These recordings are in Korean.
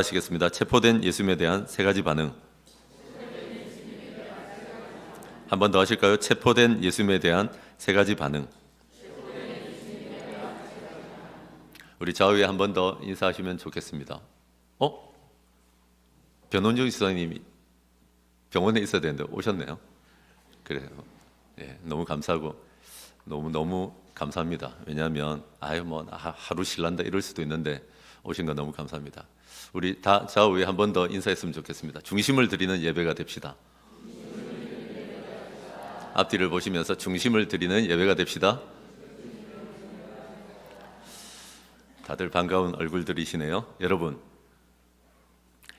하시겠습니다. 체포된 예수님에 대한 세 가지 반응. 한 번 더 하실까요? 체포된 예수님에 대한 세 가지 반응. 우리 좌우에 한 번 더 인사하시면 좋겠습니다. 변원중 지사님이 병원에 있어야 되는데 오셨네요. 그래요. 예, 너무 감사하고 너무 감사합니다. 왜냐하면 하루 실난다 이럴 수도 있는데 오신 거 너무 감사합니다. 우리 다 좌우에 한 번 더 인사했으면 좋겠습니다. 중심을 드리는 예배가 됩시다. 앞뒤를 보시면서 중심을 드리는 예배가 됩시다. 다들 반가운 얼굴들이시네요. 여러분,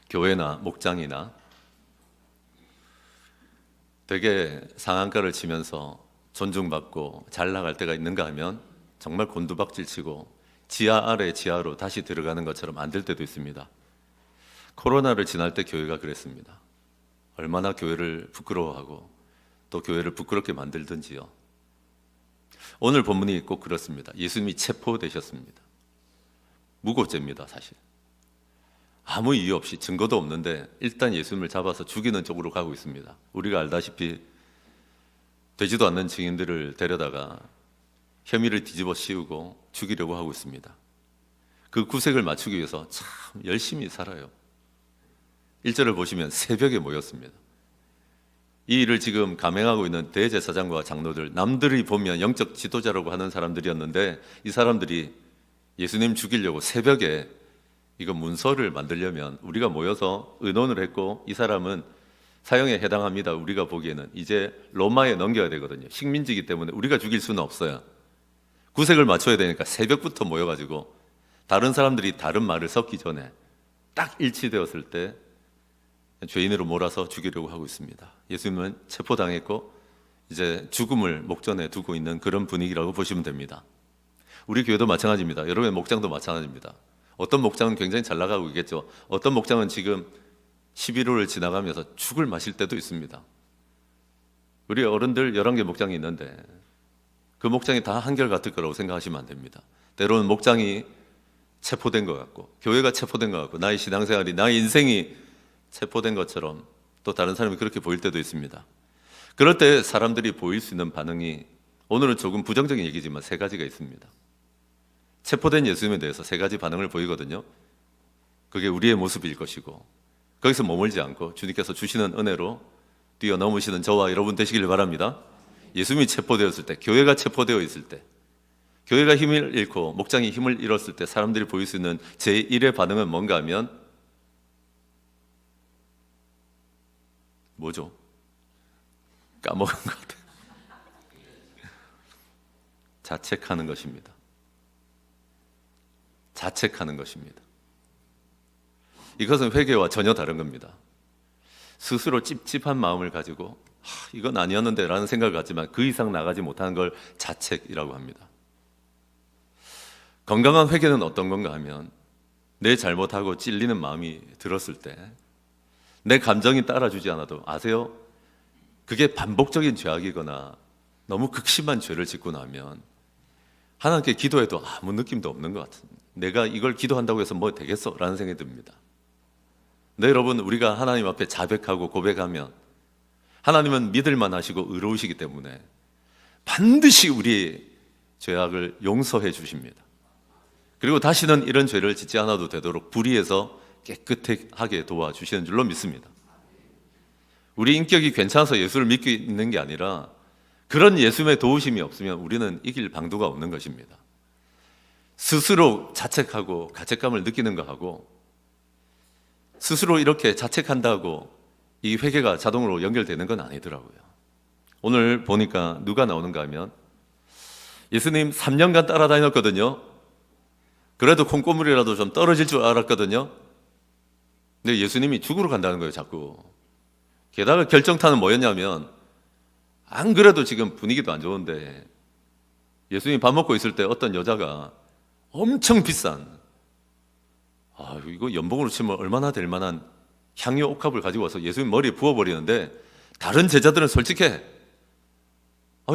교회나 목장이나 되게 상한가를 치면서 존중받고 잘 나갈 때가 있는가 하면 정말 곤두박질 치고 지하 아래 지하로 다시 들어가는 것처럼 안 될 때도 있습니다. 코로나를 지날 때 교회가 그랬습니다. 얼마나 교회를 부끄러워하고 또 교회를 부끄럽게 만들든지요. 오늘 본문이 꼭 그렇습니다. 예수님이 체포되셨습니다. 무고죄입니다, 사실. 아무 이유 없이 증거도 없는데 일단 예수님을 잡아서 죽이는 쪽으로 가고 있습니다. 우리가 알다시피 되지도 않는 증인들을 데려다가 혐의를 뒤집어 씌우고 죽이려고 하고 있습니다. 그 구색을 맞추기 위해서 참 열심히 살아요. 1절을 보시면 새벽에 모였습니다. 이 일을 지금 감행하고 있는 대제사장과 장로들, 남들이 보면 영적 지도자라고 하는 사람들이었는데 이 사람들이 예수님 죽이려고 새벽에 이거 문서를 만들려면 우리가 모여서 의논을 했고 이 사람은 사형에 해당합니다. 우리가 보기에는 이제 로마에 넘겨야 되거든요. 식민지이기 때문에 우리가 죽일 수는 없어요. 구색을 맞춰야 되니까 새벽부터 모여가지고 다른 사람들이 다른 말을 섞기 전에 딱 일치되었을 때 죄인으로 몰아서 죽이려고 하고 있습니다. 예수님은 체포당했고 이제 죽음을 목전에 두고 있는 그런 분위기라고 보시면 됩니다. 우리 교회도 마찬가지입니다. 여러분의 목장도 마찬가지입니다. 어떤 목장은 굉장히 잘 나가고 있겠죠. 어떤 목장은 지금 11월을 지나가면서 죽을 마실 때도 있습니다. 우리 어른들 11개 목장이 있는데 그 목장이 다 한결같을 거라고 생각하시면 안 됩니다. 때로는 목장이 체포된 것 같고 교회가 체포된 것 같고 나의 신앙생활이 나의 인생이 체포된 것처럼 또 다른 사람이 그렇게 보일 때도 있습니다. 그럴 때 사람들이 보일 수 있는 반응이 오늘은 조금 부정적인 얘기지만 세 가지가 있습니다. 체포된 예수님에 대해서 세 가지 반응을 보이거든요. 그게 우리의 모습일 것이고 거기서 머물지 않고 주님께서 주시는 은혜로 뛰어넘으시는 저와 여러분 되시길 바랍니다. 예수님이 체포되었을 때, 교회가 체포되어 있을 때, 교회가 힘을 잃고 목장이 힘을 잃었을 때 사람들이 보일 수 있는 제1의 반응은 뭔가 하면 뭐죠? 까먹은 것 같아요. 자책하는 것입니다. 자책하는 것입니다. 이것은 회개와 전혀 다른 겁니다. 스스로 찝찝한 마음을 가지고 이건 아니었는데 라는 생각을 갖지만 그 이상 나가지 못하는 걸 자책이라고 합니다. 건강한 회개는 어떤 건가 하면 내 잘못하고 찔리는 마음이 들었을 때 내 감정이 따라주지 않아도 아세요? 그게 반복적인 죄악이거나 너무 극심한 죄를 짓고 나면 하나님께 기도해도 아무 느낌도 없는 것 같습니다. 내가 이걸 기도한다고 해서 뭐 되겠어? 라는 생각이 듭니다. 네, 여러분, 우리가 하나님 앞에 자백하고 고백하면 하나님은 믿을만 하시고 의로우시기 때문에 반드시 우리의 죄악을 용서해 주십니다. 그리고 다시는 이런 죄를 짓지 않아도 되도록 불의해서 깨끗하게 도와주시는 줄로 믿습니다. 우리 인격이 괜찮아서 예수를 믿고 있는 게 아니라 그런 예수님의 도우심이 없으면 우리는 이길 방도가 없는 것입니다. 스스로 자책하고 가책감을 느끼는 것하고 스스로 이렇게 자책한다고 이 회개가 자동으로 연결되는 건 아니더라고요. 오늘 보니까 누가 나오는가 하면 예수님 3년간 따라다녔거든요. 그래도 콩고물이라도 좀 떨어질 줄 알았거든요. 근데 예수님이 죽으러 간다는 거예요, 자꾸. 게다가 결정타는 뭐였냐면 안 그래도 지금 분위기도 안 좋은데 예수님이 밥 먹고 있을 때 어떤 여자가 엄청 비싼 이거 연봉으로 치면 얼마나 될 만한 향유 옥합을 가지고 와서 예수님 머리에 부어버리는데 다른 제자들은 솔직해.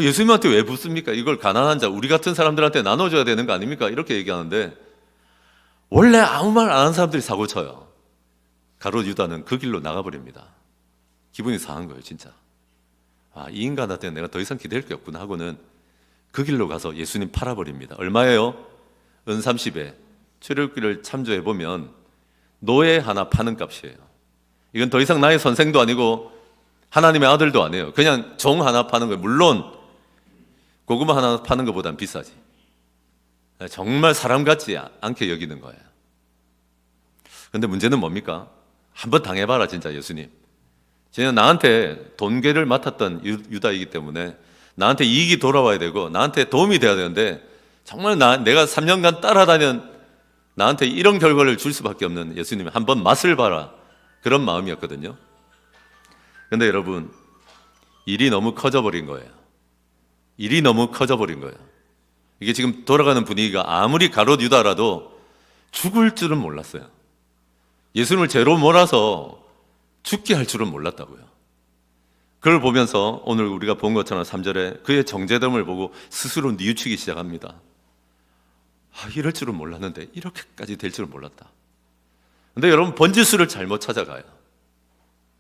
예수님한테 왜 붓습니까? 이걸 가난한 자, 우리 같은 사람들한테 나눠줘야 되는 거 아닙니까? 이렇게 얘기하는데 원래 아무 말 안 하는 사람들이 사고 쳐요. 가롯 유다는 그 길로 나가버립니다. 기분이 상한 거예요, 진짜. 이 인간한테 내가 더 이상 기댈 게 없구나 하고는 그 길로 가서 예수님 팔아버립니다. 얼마예요? 은 30에. 출애굽기를 참조해 보면 노예 하나 파는 값이에요. 이건 더 이상 나의 선생도 아니고 하나님의 아들도 아니에요. 그냥 종 하나 파는 거예요. 물론 고구마 하나 파는 것보단 비싸지. 정말 사람 같지 않게 여기는 거예요. 근데 문제는 뭡니까? 한번 당해봐라, 진짜 예수님. 진짜 나한테 돈괴를 맡았던 유다이기 때문에 나한테 이익이 돌아와야 되고 나한테 도움이 돼야 되는데 정말 내가 3년간 따라다니는 나한테 이런 결과를 줄 수밖에 없는 예수님이 한번 맛을 봐라, 그런 마음이었거든요. 근데 여러분, 일이 너무 커져버린 거예요. 일이 너무 커져버린 거예요. 이게 지금 돌아가는 분위기가 아무리 가롯 유다라도 죽을 줄은 몰랐어요. 예수님을 죄로 몰아서 죽게 할 줄은 몰랐다고요. 그걸 보면서 오늘 우리가 본 것처럼 3절에 그의 정죄됨을 보고 스스로 뉘우치기 시작합니다. 이럴 줄은 몰랐는데 이렇게까지 될 줄은 몰랐다. 근데 여러분, 번지수를 잘못 찾아가요.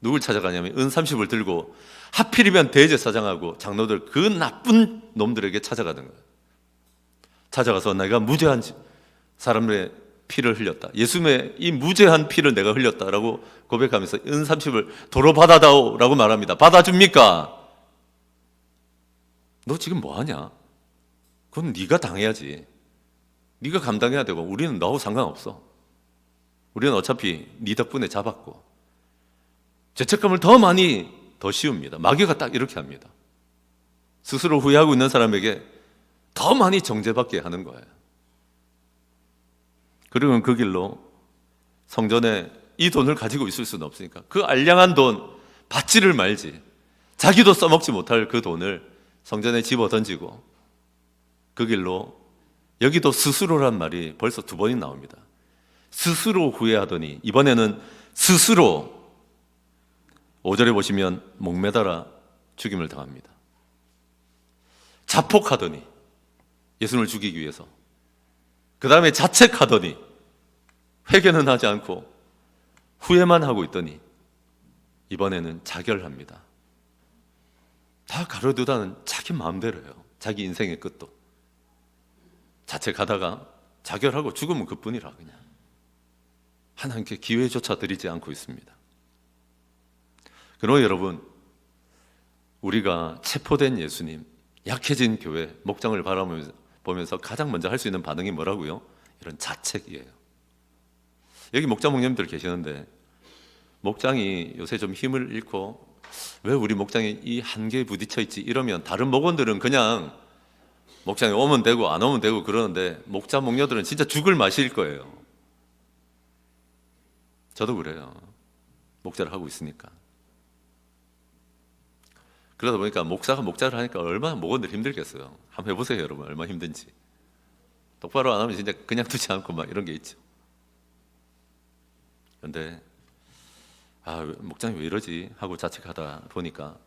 누굴 찾아가냐면 은 30을 들고 하필이면 대제사장하고 장로들, 그 나쁜 놈들에게 찾아가는 거예요. 찾아가서 내가 무죄한 사람의 피를 흘렸다, 예수님의 이 무죄한 피를 내가 흘렸다라고 고백하면서 은 30을 도로 받아다오 라고 말합니다. 받아줍니까? 너 지금 뭐하냐? 그건 네가 당해야지. 네가 감당해야 되고 우리는 너하고 상관없어. 우리는 어차피 네 덕분에 잡았고. 죄책감을 더 많이 더 씌웁니다. 마귀가 딱 이렇게 합니다. 스스로 후회하고 있는 사람에게 더 많이 정죄받게 하는 거예요. 그리고 그 길로 성전에 이 돈을 가지고 있을 수는 없으니까 그 알량한 돈 받지를 말지, 자기도 써먹지 못할 그 돈을 성전에 집어 던지고 그 길로, 여기도 스스로란 말이 벌써 2번이 나옵니다. 스스로 후회하더니 이번에는 스스로 5절에 보시면 목매달아 죽임을 당합니다. 자폭하더니 예수님을 죽이기 위해서, 그 다음에 자책하더니 회개는 하지 않고 후회만 하고 있더니 이번에는 자결합니다. 다 가롯 유다는 자기 마음대로예요. 자기 인생의 끝도. 자책하다가 자결하고 죽으면 그뿐이라 그냥 하나님께 기회조차 드리지 않고 있습니다. 그러나 여러분, 우리가 체포된 예수님, 약해진 교회, 목장을 바라보면서 가장 먼저 할 수 있는 반응이 뭐라고요? 이런 자책이에요. 여기 목장 목님들 계시는데 목장이 요새 좀 힘을 잃고 왜 우리 목장이 이 한계에 부딪혀 있지 이러면 다른 목원들은 그냥 목장에 오면 되고 안 오면 되고 그러는데 목자 목녀들은 진짜 죽을 맛일 거예요. 저도 그래요. 목자를 하고 있으니까. 그러다 보니까 목사가 목자를 하니까 얼마나 목원들 힘들겠어요. 한번 해보세요, 여러분. 얼마나 힘든지. 똑바로 안 하면 진짜 그냥 두지 않고 막 이런 게 있죠. 그런데 목장이 왜 이러지 하고 자책하다 보니까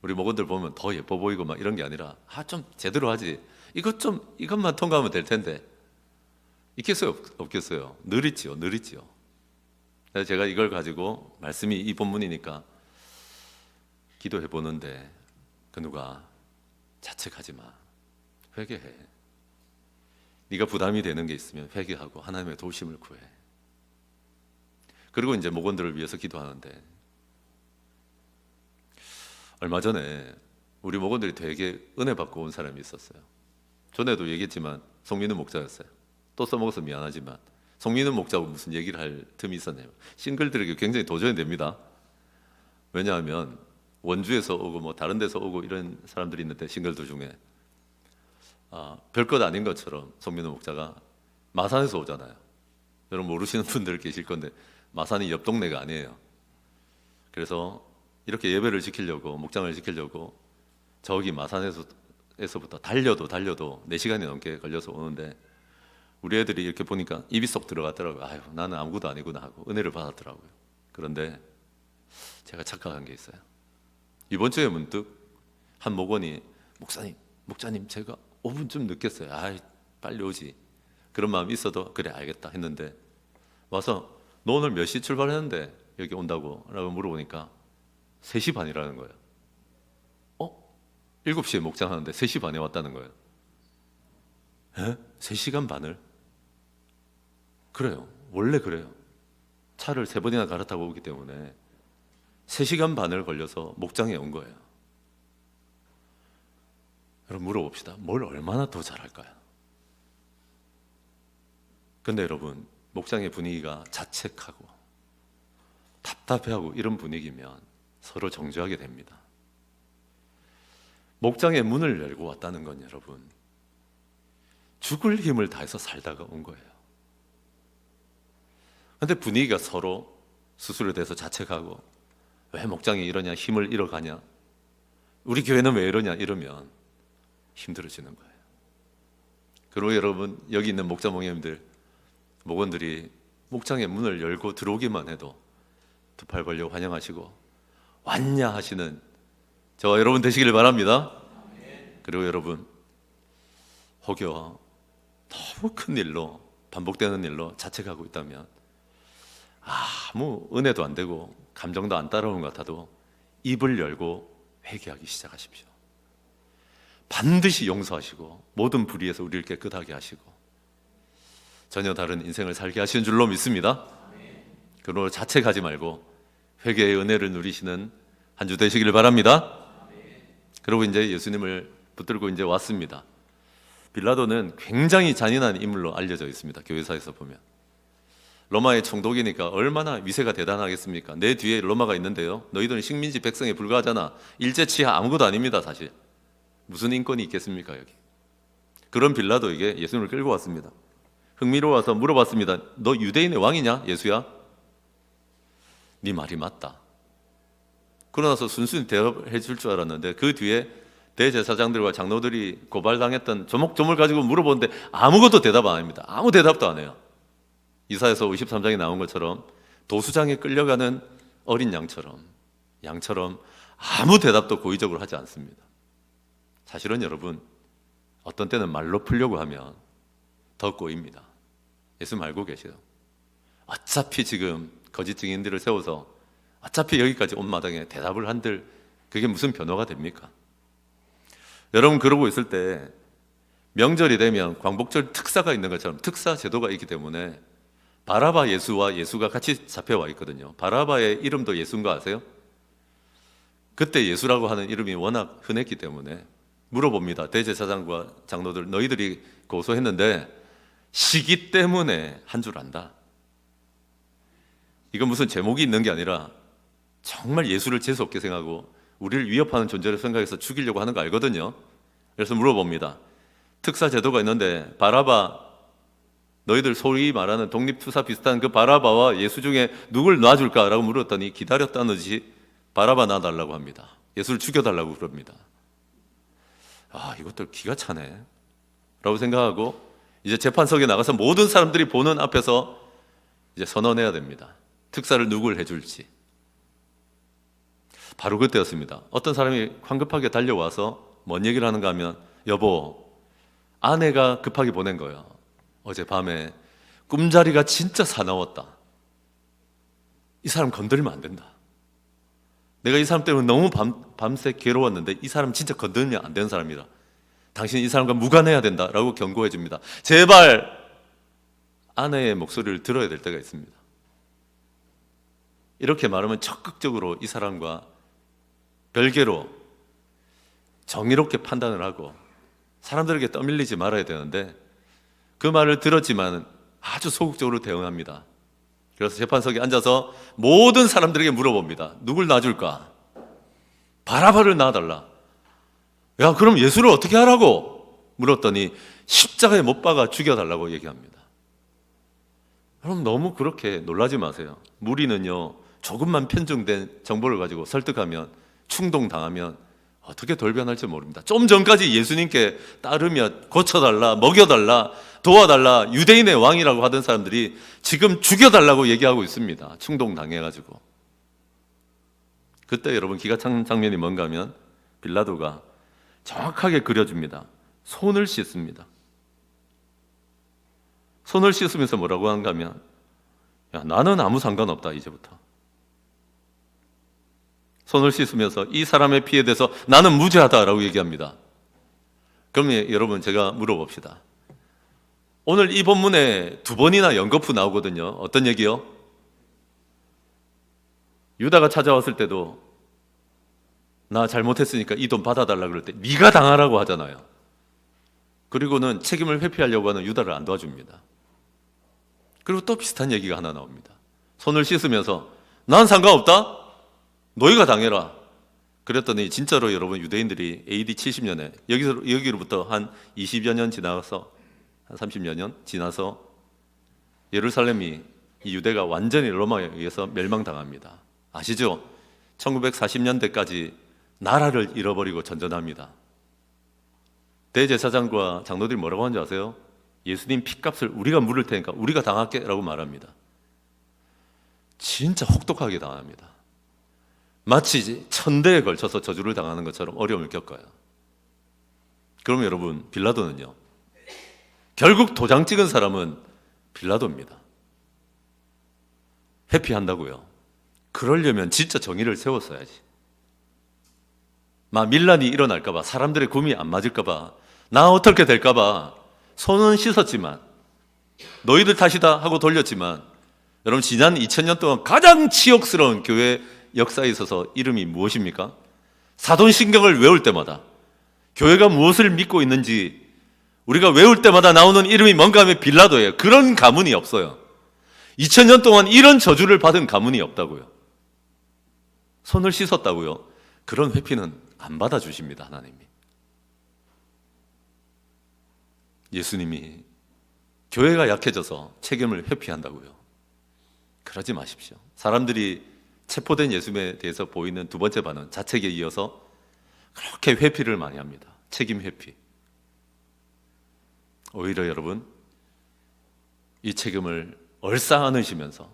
우리 목원들 보면 더 예뻐 보이고 막 이런 게 아니라 좀 제대로 하지, 이것만 통과하면 될 텐데 있겠어요, 없겠어요? 늘 있지요. 그래서 제가 이걸 가지고, 말씀이 이 본문이니까 기도해 보는데 그 누가 자책하지 마, 회개해. 네가 부담이 되는 게 있으면 회개하고 하나님의 도우심을 구해. 그리고 이제 목원들을 위해서 기도하는데, 얼마 전에 우리 목원들이 되게 은혜 받고 온 사람이 있었어요. 전에도 얘기했지만 송민우 목자였어요. 또 써먹어서 미안하지만 송민우 목자하고 무슨 얘기를 할 틈이 있었네요. 싱글들에게 굉장히 도전이 됩니다. 왜냐하면 원주에서 오고 뭐 다른 데서 오고 이런 사람들이 있는데, 싱글들 중에 별것 아닌 것처럼 송민우 목자가 마산에서 오잖아요. 여러분 모르시는 분들 계실 건데 마산이 옆 동네가 아니에요. 그래서 이렇게 예배를 지키려고, 목장을 지키려고 저기 마산에서부터 달려도 4시간이 넘게 걸려서 오는데, 우리 애들이 이렇게 보니까 입이 쏙 들어갔더라고요. 아유, 나는 아무것도 아니구나 하고 은혜를 받았더라고요. 그런데 제가 착각한 게 있어요. 이번 주에 문득 한 목원이 목자님 제가 5분쯤 늦겠어요. 빨리 오지. 그런 마음이 있어도 그래 알겠다 했는데 와서 너 오늘 몇 시 출발했는데 여기 온다고 라고 물어보니까 3시 반이라는 거예요. 7시에 목장하는데 3시 반에 왔다는 거예요. 3시간 반을? 그래요. 원래 그래요. 차를 3번이나 갈아타고 오기 때문에 3시간 반을 걸려서 목장에 온 거예요. 여러분 물어봅시다. 뭘 얼마나 더 잘할까요? 근데 여러분 목장의 분위기가 자책하고 답답해하고 이런 분위기면 서로 정죄하게 됩니다. 목장의 문을 열고 왔다는 건 여러분 죽을 힘을 다해서 살다가 온 거예요. 근데 분위기가 서로 스스로에 대해서 자책하고 왜 목장이 이러냐, 힘을 잃어가냐, 우리 교회는 왜 이러냐 이러면 힘들어지는 거예요. 그리고 여러분 여기 있는 목자 목님들, 목원들이 목장의 문을 열고 들어오기만 해도 두 팔 벌려 환영하시고 왔냐 하시는 저와 여러분 되시길 바랍니다. 그리고 여러분 혹여 너무 큰 일로 반복되는 일로 자책하고 있다면 아무 은혜도 안 되고 감정도 안 따라오는 것 같아도 입을 열고 회개하기 시작하십시오. 반드시 용서하시고 모든 불의에서 우리를 깨끗하게 하시고 전혀 다른 인생을 살게 하시는 줄로 믿습니다. 그러므로 자책하지 말고 회개의 은혜를 누리시는 한 주 되시길 바랍니다. 그리고 이제 예수님을 붙들고 이제 왔습니다. 빌라도는 굉장히 잔인한 인물로 알려져 있습니다. 교회사에서 보면 로마의 총독이니까 얼마나 위세가 대단하겠습니까? 내 뒤에 로마가 있는데요, 너희들은 식민지 백성에 불과하잖아. 일제치하 아무것도 아닙니다. 사실 무슨 인권이 있겠습니까? 여기 그런 빌라도에게 예수님을 끌고 왔습니다. 흥미로워서 물어봤습니다. 너 유대인의 왕이냐? 예수야? 네 말이 맞다. 그러고 나서 순순히 대답해 줄 줄 알았는데 그 뒤에 대제사장들과 장로들이 고발당했던 조목조목을 가지고 물어보는데 아무것도 대답 안 합니다. 아무 대답도 안 해요. 이사야서 53장에 나온 것처럼 도수장에 끌려가는 어린 양처럼 아무 대답도 고의적으로 하지 않습니다. 사실은 여러분 어떤 때는 말로 풀려고 하면 더 꼬입니다. 예수님 알고 계세요. 어차피 지금 거짓 증인들을 세워서 어차피 여기까지 온 마당에 대답을 한들 그게 무슨 변호가 됩니까? 여러분 그러고 있을 때 명절이 되면 광복절 특사가 있는 것처럼 특사 제도가 있기 때문에 바라바 예수와 예수가 같이 잡혀와 있거든요. 바라바의 이름도 예수인 거 아세요? 그때 예수라고 하는 이름이 워낙 흔했기 때문에 물어봅니다. 대제사장과 장로들, 너희들이 고소했는데 시기 때문에 한 줄 안다. 이건 무슨 제목이 있는 게 아니라 정말 예수를 재수없게 생각하고 우리를 위협하는 존재로 생각해서 죽이려고 하는 거 알거든요. 그래서 물어봅니다. 특사 제도가 있는데 바라바, 너희들 소위 말하는 독립투사 비슷한 그 바라바와 예수 중에 누굴 놔줄까라고 물었더니 기다렸다는 듯이 바라바 놔달라고 합니다. 예수를 죽여달라고 그럽니다. 이것들 기가 차네 라고 생각하고 이제 재판석에 나가서 모든 사람들이 보는 앞에서 이제 선언해야 됩니다. 특사를 누굴 해줄지. 바로 그때였습니다. 어떤 사람이 황급하게 달려와서 뭔 얘기를 하는가 하면, 여보, 아내가 급하게 보낸 거예요. 어젯밤에 꿈자리가 진짜 사나웠다. 이 사람 건드리면 안 된다. 내가 이 사람 때문에 너무 밤새 괴로웠는데 이 사람 진짜 건드리면 안 되는 사람이라. 당신이 이 사람과 무관해야 된다라고 경고해 줍니다. 제발 아내의 목소리를 들어야 될 때가 있습니다. 이렇게 말하면 적극적으로 이 사람과 별개로 정의롭게 판단을 하고 사람들에게 떠밀리지 말아야 되는데 그 말을 들었지만 아주 소극적으로 대응합니다. 그래서 재판석에 앉아서 모든 사람들에게 물어봅니다. 누굴 놔줄까? 바라바를 놔달라. 야, 그럼 예수를 어떻게 하라고? 물었더니 십자가에 못 박아 죽여달라고 얘기합니다. 여러분 너무 그렇게 놀라지 마세요. 무리는요, 조금만 편중된 정보를 가지고 설득하면, 충동당하면 어떻게 돌변할지 모릅니다. 좀 전까지 예수님께 따르며 고쳐달라, 먹여달라, 도와달라, 유대인의 왕이라고 하던 사람들이 지금 죽여달라고 얘기하고 있습니다. 충동당해가지고. 그때 여러분 기가 찬 장면이 뭔가 하면 빌라도가 정확하게 그려줍니다. 손을 씻습니다. 손을 씻으면서 뭐라고 한가 하면, 야, 나는 아무 상관없다 이제부터. 손을 씻으면서 이 사람의 피에 대해서 나는 무죄하다라고 얘기합니다. 그러면 여러분 제가 물어봅시다. 오늘 이 본문에 두 번이나 연거푸 나오거든요. 어떤 얘기요? 유다가 찾아왔을 때도 나 잘못했으니까 이 돈 받아달라 그럴 때 네가 당하라고 하잖아요. 그리고는 책임을 회피하려고 하는 유다를 안 도와줍니다. 그리고 또 비슷한 얘기가 하나 나옵니다. 손을 씻으면서 난 상관없다? 너희가 당해라. 그랬더니 진짜로 여러분 유대인들이 AD 70년에 여기로부터 한 20여 년 지나서 한 30여 년 지나서 예루살렘이 이 유대가 완전히 로마에 의해서 멸망당합니다. 아시죠? 1940년대까지 나라를 잃어버리고 전전합니다. 대제사장과 장로들이 뭐라고 하는지 아세요? 예수님 핏값을 우리가 물을 테니까 우리가 당할게 라고 말합니다. 진짜 혹독하게 당합니다. 마치 1000대에 걸쳐서 저주를 당하는 것처럼 어려움을 겪어요. 그럼 여러분 빌라도는요, 결국 도장 찍은 사람은 빌라도입니다. 회피한다고요? 그러려면 진짜 정의를 세웠어야지. 밀란이 일어날까봐, 사람들의 구미 안 맞을까봐, 나 어떻게 될까봐 손은 씻었지만 너희들 탓이다 하고 돌렸지만, 여러분 지난 2000년 동안 가장 치욕스러운 교회 역사에 있어서 이름이 무엇입니까? 사도신경을 외울 때마다 교회가 무엇을 믿고 있는지 우리가 외울 때마다 나오는 이름이 뭔가 하면 빌라도예요. 그런 가문이 없어요. 2000년 동안 이런 저주를 받은 가문이 없다고요. 손을 씻었다고요. 그런 회피는 안 받아주십니다. 하나님이. 예수님이 교회가 약해져서 책임을 회피한다고요. 그러지 마십시오. 사람들이 체포된 예수님에 대해서 보이는 두 번째 반응, 자책에 이어서 그렇게 회피를 많이 합니다. 책임 회피. 오히려 여러분 이 책임을 얼싸안으시면서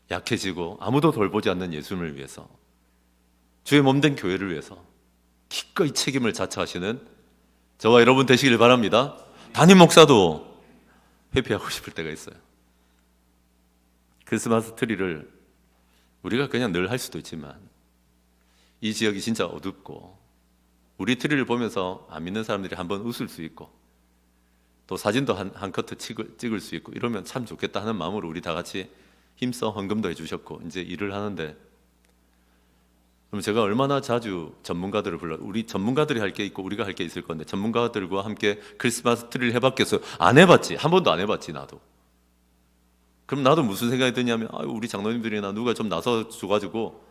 약해지고 아무도 돌보지 않는 예수님을 위해서, 주의 몸된 교회를 위해서 기꺼이 책임을 자처하시는 저와 여러분 되시길 바랍니다. 담임 목사도 회피하고 싶을 때가 있어요. 크리스마스 트리를 우리가 그냥 늘 할 수도 있지만 이 지역이 진짜 어둡고 우리 트리를 보면서 안 믿는 사람들이 한번 웃을 수 있고 또 사진도 한 커트 찍을 수 있고 이러면 참 좋겠다 하는 마음으로 우리 다 같이 힘써 헌금도 해주셨고 이제 일을 하는데, 그럼 제가 얼마나 자주 전문가들을 불러, 우리 전문가들이 할 게 있고 우리가 할 게 있을 건데 전문가들과 함께 크리스마스 트리를 해봤겠어요? 안 해봤지. 한 번도 안 해봤지 나도. 그럼 나도 무슨 생각이 드냐면 우리 장로님들이나 누가 좀 나서 줘가지고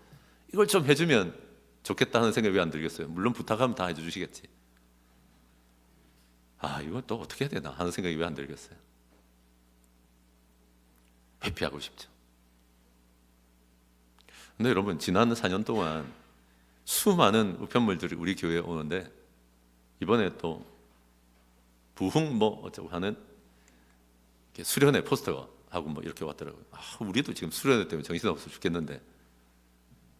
이걸 좀 해주면 좋겠다 하는 생각이 왜 안 들겠어요? 물론 부탁하면 다 해주시겠지. 이거 또 어떻게 해야 되나 하는 생각이 왜 안 들겠어요? 회피하고 싶죠. 근데 여러분 지난 4년 동안 수많은 우편물들이 우리 교회에 오는데 이번에 또 부흥 어쩌고 하는 수련회 포스터가 하고 이렇게 왔더라고요. 우리도 지금 수련회 때문에 정신없어 죽겠는데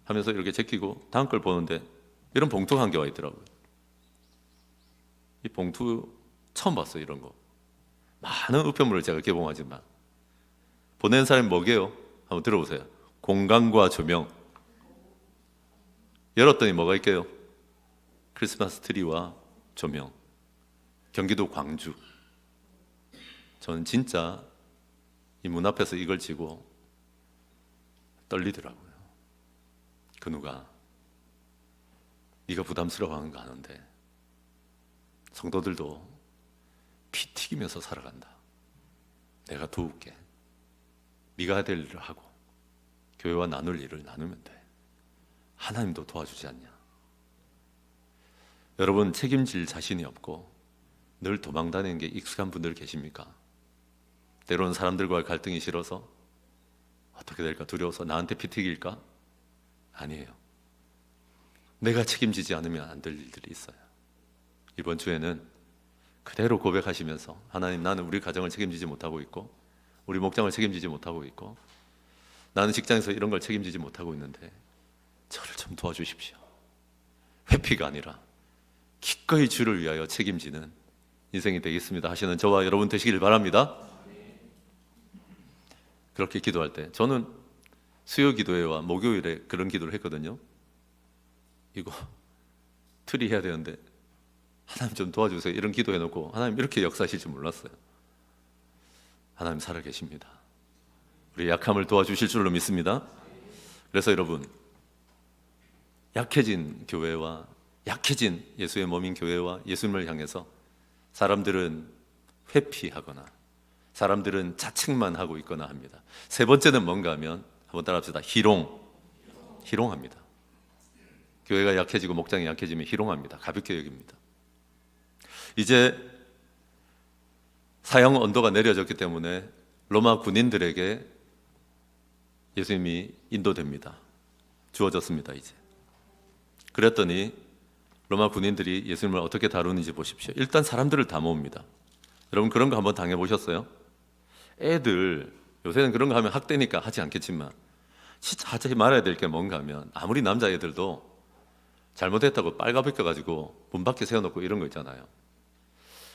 하면서 이렇게 제끼고 다음 걸 보는데 이런 봉투가 한 개 와 있더라고요. 이 봉투 처음 봤어요. 이런 거 많은 우편물을 제가 개봉하지만 보낸 사람이 뭐게요? 한번 들어보세요. 공간과 조명. 열었더니 뭐가 있게요? 크리스마스 트리와 조명. 경기도 광주. 저는 진짜 이 문 앞에서 이걸 쥐고 떨리더라고요. 그 누가 네가 부담스러워하는 거 아는데 성도들도 피 튀기면서 살아간다. 내가 도울게. 네가 해야 될 일을 하고 교회와 나눌 일을 나누면 돼. 하나님도 도와주지 않냐. 여러분 책임질 자신이 없고 늘 도망다니는 게 익숙한 분들 계십니까? 때로는 사람들과의 갈등이 싫어서 어떻게 될까 두려워서 나한테 피 튀길까? 아니에요. 내가 책임지지 않으면 안 될 일들이 있어요. 이번 주에는 그대로 고백하시면서 하나님, 나는 우리 가정을 책임지지 못하고 있고 우리 목장을 책임지지 못하고 있고 나는 직장에서 이런 걸 책임지지 못하고 있는데 저를 좀 도와주십시오. 회피가 아니라 기꺼이 주를 위하여 책임지는 인생이 되겠습니다 하시는 저와 여러분 되시길 바랍니다. 그렇게 기도할 때 저는 수요 기도회와 목요일에 그런 기도를 했거든요. 이거 트리해야 되는데 하나님 좀 도와주세요. 이런 기도해놓고 하나님 이렇게 역사하실 줄 몰랐어요. 하나님 살아계십니다. 우리 약함을 도와주실 줄로 믿습니다. 그래서 여러분, 약해진 교회와 약해진 예수의 몸인 교회와 예수님을 향해서 사람들은 회피하거나 사람들은 자책만 하고 있거나 합니다. 세 번째는 뭔가 하면 한번 따라합시다. 희롱합니다. 교회가 약해지고 목장이 약해지면 희롱합니다. 가볍게 여깁니다. 이제 사형 언도가 내려졌기 때문에 로마 군인들에게 예수님이 인도됩니다. 주어졌습니다. 이제 그랬더니 로마 군인들이 예수님을 어떻게 다루는지 보십시오. 일단 사람들을 다 모읍니다. 여러분 그런 거 한번 당해보셨어요? 애들 요새는 그런 거 하면 학대니까 하지 않겠지만 진짜 하지 말아야 될 게 뭔가 하면 아무리 남자애들도 잘못했다고 빨가벗겨가지고 문 밖에 세워놓고 이런 거 있잖아요.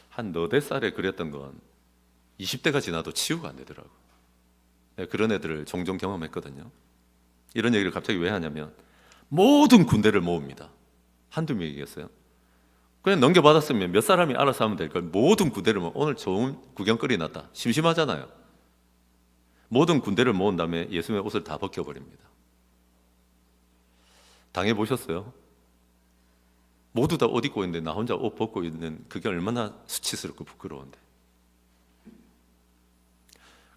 한 너댓 살에 그랬던 건 20대가 지나도 치유가 안 되더라고. 그런 애들을 종종 경험했거든요. 이런 얘기를 갑자기 왜 하냐면 모든 군대를 모읍니다. 한두 명이겠어요? 그냥 넘겨받았으면 몇 사람이 알아서 하면 될 걸 모든 군대를 모으면 오늘 좋은 구경거리 났다. 심심하잖아요. 모든 군대를 모은 다음에 예수님의 옷을 다 벗겨버립니다. 당해보셨어요? 모두 다 옷 입고 있는데 나 혼자 옷 벗고 있는 그게 얼마나 수치스럽고 부끄러운데.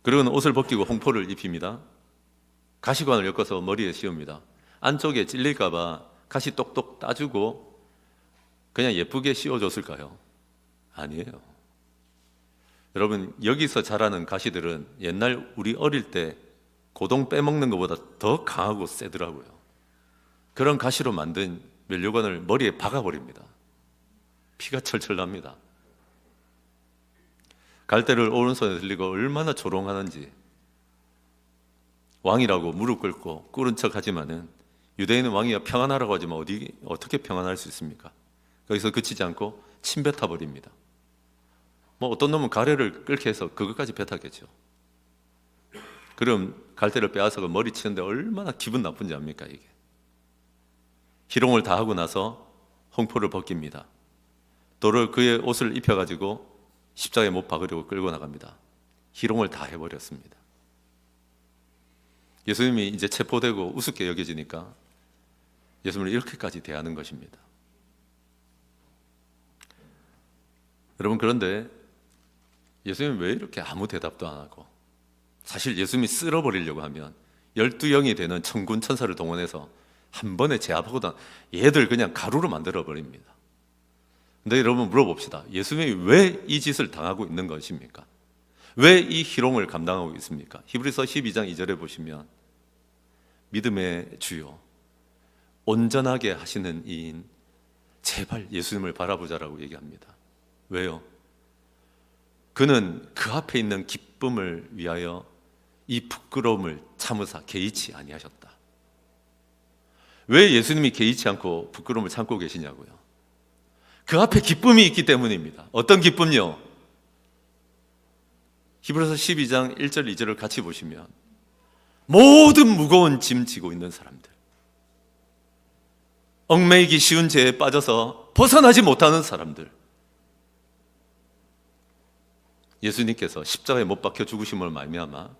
그리고는 옷을 벗기고 홍포를 입힙니다. 가시관을 엮어서 머리에 씌웁니다. 안쪽에 찔릴까 봐 가시 똑똑 따주고 그냥 예쁘게 씌워줬을까요? 아니에요. 여러분 여기서 자라는 가시들은 옛날 우리 어릴 때 고동 빼먹는 것보다 더 강하고 세더라고요. 그런 가시로 만든 면류관을 머리에 박아버립니다. 피가 철철 납니다. 갈대를 오른손에 들리고 얼마나 조롱하는지. 왕이라고 무릎 꿇고 꿇은 척 하지만은 유대인은 왕이야 평안하라고 하지만 어떻게 평안할 수 있습니까? 거기서 그치지 않고 침 뱉어버립니다. 뭐 어떤 놈은 가래를 끓게 해서 그것까지 뱉었겠죠. 그럼 갈대를 빼앗아서 머리 치는데 얼마나 기분 나쁜지 압니까 이게. 희롱을 다 하고 나서 홍포를 벗깁니다. 도를 그의 옷을 입혀가지고 십자가에 못 박으려고 끌고 나갑니다. 희롱을 다 해버렸습니다. 예수님이 이제 체포되고 우습게 여겨지니까 예수님을 이렇게까지 대하는 것입니다. 여러분 그런데 예수님은 왜 이렇게 아무 대답도 안 하고 사실 예수님이 쓸어버리려고 하면 12영이 되는 천군 천사를 동원해서 한 번에 제압하고도 얘들 그냥 가루로 만들어버립니다. 근데 여러분 물어봅시다. 예수님이 왜 이 짓을 당하고 있는 것입니까? 왜 이 희롱을 감당하고 있습니까? 히브리서 12장 2절에 보시면 믿음의 주요 온전하게 하시는 이인 제발 예수님을 바라보자라고 얘기합니다. 왜요? 그는 그 앞에 있는 기쁨을 위하여 이 부끄러움을 참으사 개의치 아니하셨다. 왜 예수님이 개의치 않고 부끄러움을 참고 계시냐고요? 그 앞에 기쁨이 있기 때문입니다. 어떤 기쁨요? 히브리서 12장 1절 2절을 같이 보시면 모든 무거운 짐 지고 있는 사람들, 얽매이기 쉬운 죄에 빠져서 벗어나지 못하는 사람들, 예수님께서 십자가에 못 박혀 죽으심을 말미암아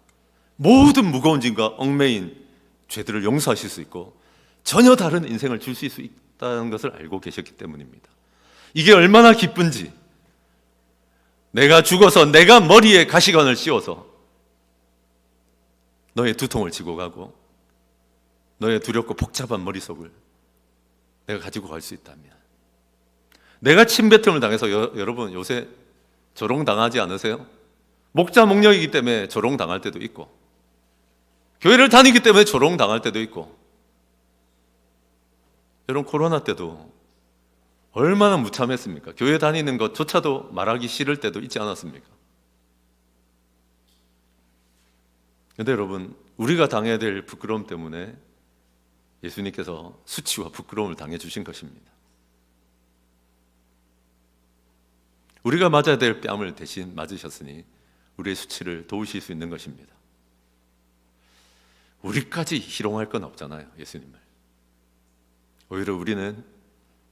모든 무거운 짐과 얽매인 죄들을 용서하실 수 있고 전혀 다른 인생을 주실 수 있다는 것을 알고 계셨기 때문입니다. 이게 얼마나 기쁜지. 내가 죽어서 내가 머리에 가시관을 씌워서 너의 두통을 지고 가고 너의 두렵고 복잡한 머릿속을 내가 가지고 갈 수 있다면, 내가 침뱉음을 당해서 여러분 요새 조롱당하지 않으세요? 목자 목녀이기 때문에 조롱당할 때도 있고 교회를 다니기 때문에 조롱당할 때도 있고, 여러분 코로나 때도 얼마나 무참했습니까? 교회 다니는 것조차도 말하기 싫을 때도 있지 않았습니까? 그런데 여러분 우리가 당해야 될 부끄러움 때문에 예수님께서 수치와 부끄러움을 당해주신 것입니다. 우리가 맞아야 될 뺨을 대신 맞으셨으니 우리의 수치를 도우실 수 있는 것입니다. 우리까지 희롱할 건 없잖아요. 예수님을 오히려 우리는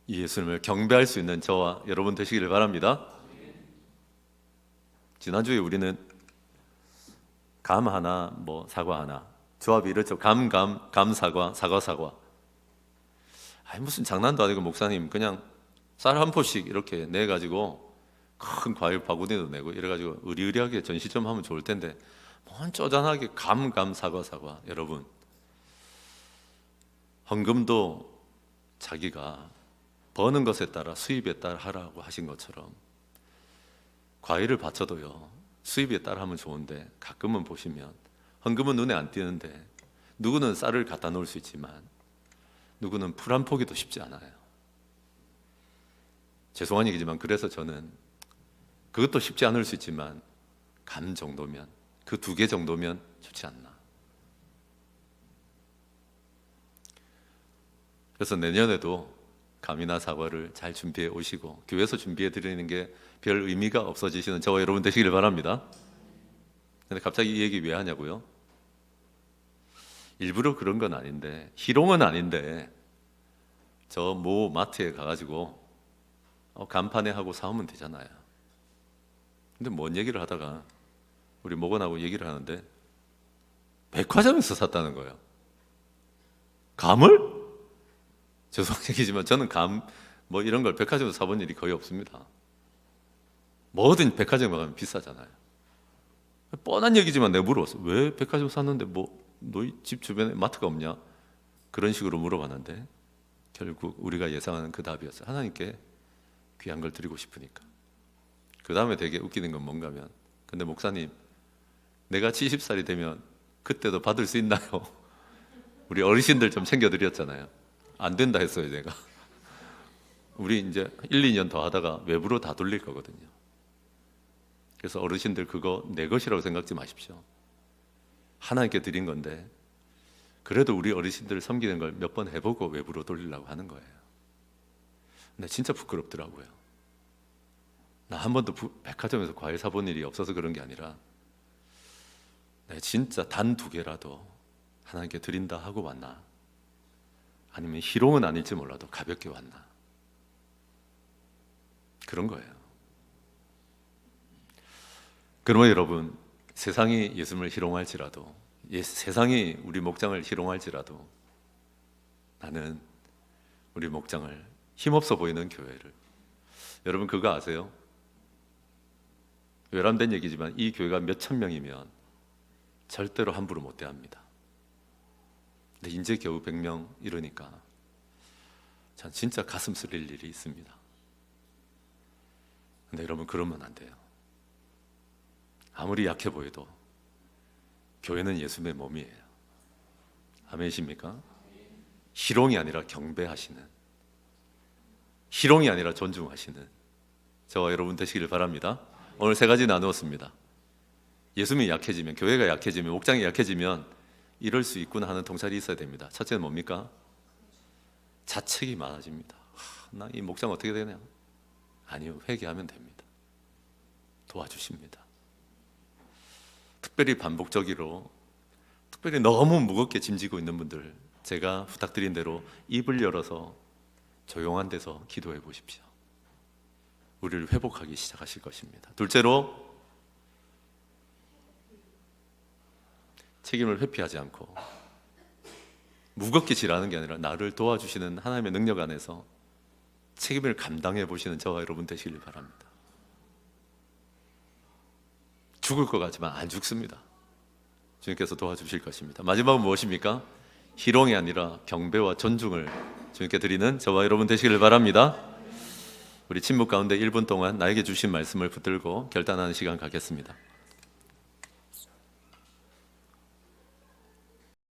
이 예수님을 경배할 수 있는 저와 여러분 되시기를 바랍니다. 지난주에 우리는 감 하나, 사과 하나, 조합이 이렇죠. 감 사과, 사과. 아니 무슨 장난도 아니고 목사님 그냥 쌀 한 포씩 이렇게 내 가지고 큰 과일 바구니도 내고 이래 가지고 의리의리하게 전시 좀 하면 좋을 텐데 뭔 쪼잔하게 감 사과. 여러분, 헌금도 자기가 버는 것에 따라 수입에 따라 하라고 하신 것처럼 과일을 바쳐도요 수입에 따라 하면 좋은데 가끔은 보시면 헌금은 눈에 안 띄는데 누구는 쌀을 갖다 놓을 수 있지만 누구는 풀 한 포기도 쉽지 않아요. 죄송한 얘기지만 그래서 저는 그것도 쉽지 않을 수 있지만 감 정도면, 그 2개 정도면 좋지 않나. 그래서 내년에도 감이나 사과를 잘 준비해 오시고 교회에서 준비해 드리는 게 별 의미가 없어지시는 저와 여러분 되시기를 바랍니다. 근데 갑자기 이 얘기 왜 하냐고요? 일부러 그런 건 아닌데, 희롱은 아닌데 저 모 마트에 가가지고 간판에 하고 사오면 되잖아요. 근데 뭔 얘기를 하다가 우리 목원하고 얘기를 하는데 백화점에서 샀다는 거예요. 감을? 죄송한 얘기지만 저는 감 이런 걸 백화점에서 사본 일이 거의 없습니다. 뭐든 백화점에 가면 비싸잖아요. 뻔한 얘기지만 내가 물어봤어. 왜 백화점 샀는데 너희 집 주변에 마트가 없냐? 그런 식으로 물어봤는데 결국 우리가 예상하는 그 답이었어요. 하나님께 귀한 걸 드리고 싶으니까. 그 다음에 되게 웃기는 건 뭔가 하면 근데 목사님 내가 70살이 되면 그때도 받을 수 있나요? 우리 어르신들 좀 챙겨드렸잖아요. 안 된다 했어요 제가. 우리 이제 1, 2년 더 하다가 외부로 다 돌릴 거거든요. 그래서 어르신들 그거 내 것이라고 생각지 마십시오. 하나님께 드린 건데 그래도 우리 어르신들을 섬기는 걸 몇 번 해보고 외부로 돌리려고 하는 거예요. 근데 진짜 부끄럽더라고요. 나 한 번도 백화점에서 과일 사본 일이 없어서 그런 게 아니라 내가 진짜 단 2개라도 하나님께 드린다 하고 왔나? 아니면 희롱은 아닐지 몰라도 가볍게 왔나? 그런 거예요. 그러면 여러분, 세상이 예수님을 희롱할지라도 세상이 우리 목장을 희롱할지라도 나는 우리 목장을 힘없어 보이는 교회를, 여러분 그거 아세요? 외람된 얘기지만 이 교회가 몇천 명이면 절대로 함부로 못 대합니다. 근데 이제 겨우 100명 이러니까 전 진짜 가슴 쓰릴 일이 있습니다. 근데 여러분 그러면 안 돼요. 아무리 약해 보여도 교회는 예수님의 몸이에요. 아멘이십니까? 희롱이 아니라 경배하시는, 희롱이 아니라 존중하시는 저와 여러분 되시기를 바랍니다. 오늘 3가지 나누었습니다. 예수님이 약해지면, 교회가 약해지면, 목장이 약해지면 이럴 수 있구나 하는 통찰이 있어야 됩니다. 첫째는 뭡니까? 자책이 많아집니다. 나 이 목장 어떻게 되냐? 아니요, 회개하면 됩니다. 도와주십니다. 특별히 반복적으로, 특별히 너무 무겁게 짐지고 있는 분들, 제가 부탁드린 대로 입을 열어서 조용한 데서 기도해 보십시오. 우리를 회복하기 시작하실 것입니다. 둘째로, 책임을 회피하지 않고 무겁게 지라는 게 아니라 나를 도와주시는 하나님의 능력 안에서 책임을 감당해 보시는 저와 여러분 되시길 바랍니다. 죽을 것 같지만 안 죽습니다. 주님께서 도와주실 것입니다. 마지막은 무엇입니까? 희롱이 아니라 경배와 존중을 주님께 드리는 저와 여러분 되시길 바랍니다. 우리 침묵 가운데 1분 동안 나에게 주신 말씀을 붙들고 결단하는 시간 갖겠습니다.